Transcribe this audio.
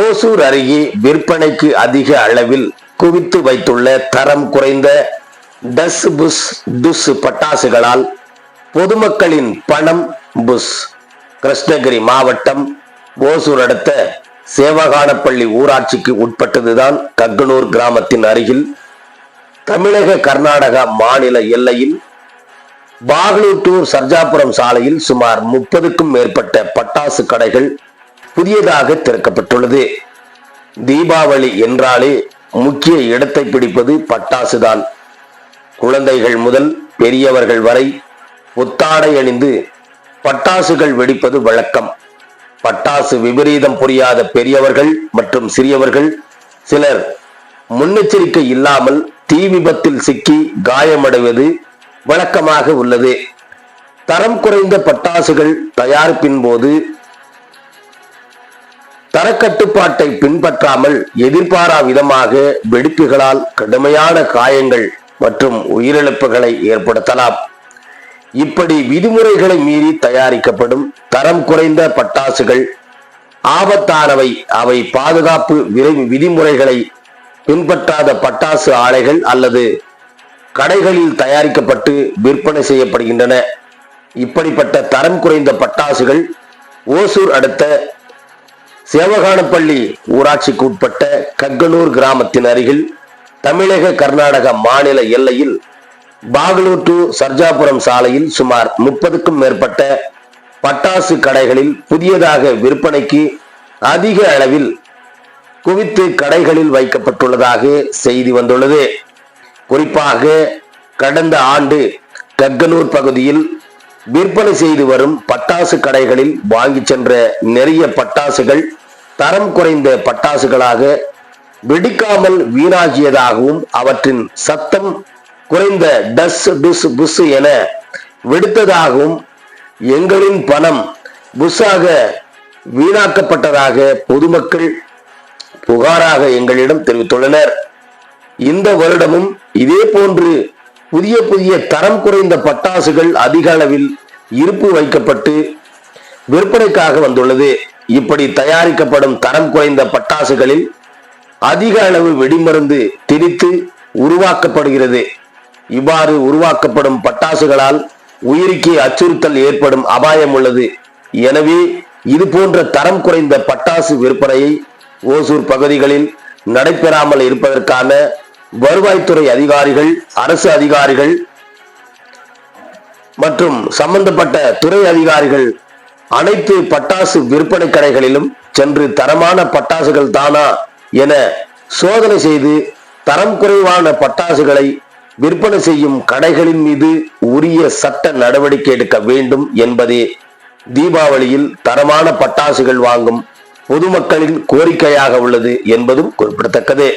ஓசூர் அருகே விற்பனைக்கு அதிக அளவில் குவித்து வைத்துள்ள தரம் குறைந்த டஸ் புஷ் துஸ் பட்டாசுகளால் பொதுமக்களின் பணம் புஷ். கிருஷ்ணகிரி மாவட்டம் ஓசூர் அடுத்த சேவகானப்பள்ளி ஊராட்சிக்கு உட்பட்டதுதான் கக்கனூர் கிராமத்தின் அருகில் தமிழக கர்நாடகா மாநில எல்லையில் பாகலூர் டு சர்ஜாபுரம் சாலையில் சுமார் 30க்கும் மேற்பட்ட பட்டாசு கடைகள் புதியதாக திறக்கப்பட்டுள்ளது. தீபாவளி என்றாலே முக்கிய இடத்தை பிடிப்பது பட்டாசுதான். குழந்தைகள் முதல் பெரியவர்கள் வரை புத்தாடை அணிந்து பட்டாசுகள் வெடிப்பது வழக்கம். பட்டாசு விபரீதம் புரியாத பெரியவர்கள் மற்றும் சிறியவர்கள் சிலர் முன்னெச்சரிக்கை இல்லாமல் தீ விபத்தில் சிக்கி காயமடைவது வழக்கமாக உள்ளது. தரம் குறைந்த பட்டாசுகள் தயாரிப்பின் போது தரக்கட்டுப்பாட்டை பின்பற்றாமல் எதிர்பாரா விதமாக வெடிப்புகளால் கடுமையான காயங்கள் மற்றும் உயிரிழப்புகளை ஏற்படுத்தலாம். இப்படி விதிமுறைகளை மீறி தயாரிக்கப்படும் தரம் குறைந்த பட்டாசுகள் ஆபத்தானவை. அவை பாதுகாப்பு விதிமுறைகளை பின்பற்றாத பட்டாசு ஆலைகள் அல்லது கடைகளில் தயாரிக்கப்பட்டு விற்பனை செய்யப்படுகின்றன. இப்படிப்பட்ட தரம் குறைந்த பட்டாசுகள் ஓசூர் அடுத்த சேவகானப்பள்ளி ஊராட்சிக்கு உட்பட்ட கக்கனூர் கிராமத்தின் அருகில் தமிழக கர்நாடக மாநில எல்லையில் பாகலூர் டு சர்ஜாபுரம் சாலையில் சுமார் 30க்கும் மேற்பட்ட பட்டாசு கடைகளில் புதியதாக விற்பனைக்கு அதிக அளவில் குவித்து கடைகளில் வைக்கப்பட்டுள்ளதாக செய்தி வந்துள்ளது. குறிப்பாக கடந்த ஆண்டு கக்கனூர் பகுதியில் விற்பனை செய்து வரும் பட்டாசு கடைகளில் வாங்கி சென்ற நிறைய பட்டாசுகள் தரம் குறைந்த பட்டாசுகளாக வெடிக்காமல் வீணாகியதாகவும் அவற்றின் சத்தம் குறைந்த டஸ் டுஸ் புஷ் என வெடித்ததாகவும் எங்களின் பணம் புஷ்ஷாக வீணாக்கப்பட்டதாக பொதுமக்கள் புகாராக எங்களிடம் தெரிவித்துள்ளனர். இந்த வருடமும் இதே போன்று புதிய தரம் குறைந்த பட்டாசுகள் அதிக அளவில் இருப்பு வைக்கப்பட்டு விற்பனைக்காக வந்துள்ளது. இப்படி தயாரிக்கப்படும் தரம் குறைந்த பட்டாசுகளில் அதிக அளவு வெடிமருந்து திணித்து உருவாக்கப்படுகிறது. இவ்வாறு உருவாக்கப்படும் பட்டாசுகளால் உயிருக்கு அச்சுறுத்தல் ஏற்படும் அபாயம் உள்ளது. எனவே இது போன்ற தரம் குறைந்த பட்டாசு விற்பனையை ஓசூர் பகுதிகளில் நடைபெறாமல் இருப்பதற்கான வருவாய்த்துறை அதிகாரிகள், அரசு அதிகாரிகள் மற்றும் சம்பந்தப்பட்ட துறை அதிகாரிகள் அனைத்து பட்டாசு விற்பனை கடைகளிலும் சென்று தரமான பட்டாசுகள் தானா என சோதனை செய்து தரம் குறைவான பட்டாசுகளை விற்பனை செய்யும் கடைகளின் மீது உரிய சட்ட நடவடிக்கை எடுக்க வேண்டும் என்பதே தீபாவளியில் தரமான பட்டாசுகள் வாங்கும் பொதுமக்களின் கோரிக்கையாக உள்ளது என்பதும் குறிப்பிடத்தக்கது.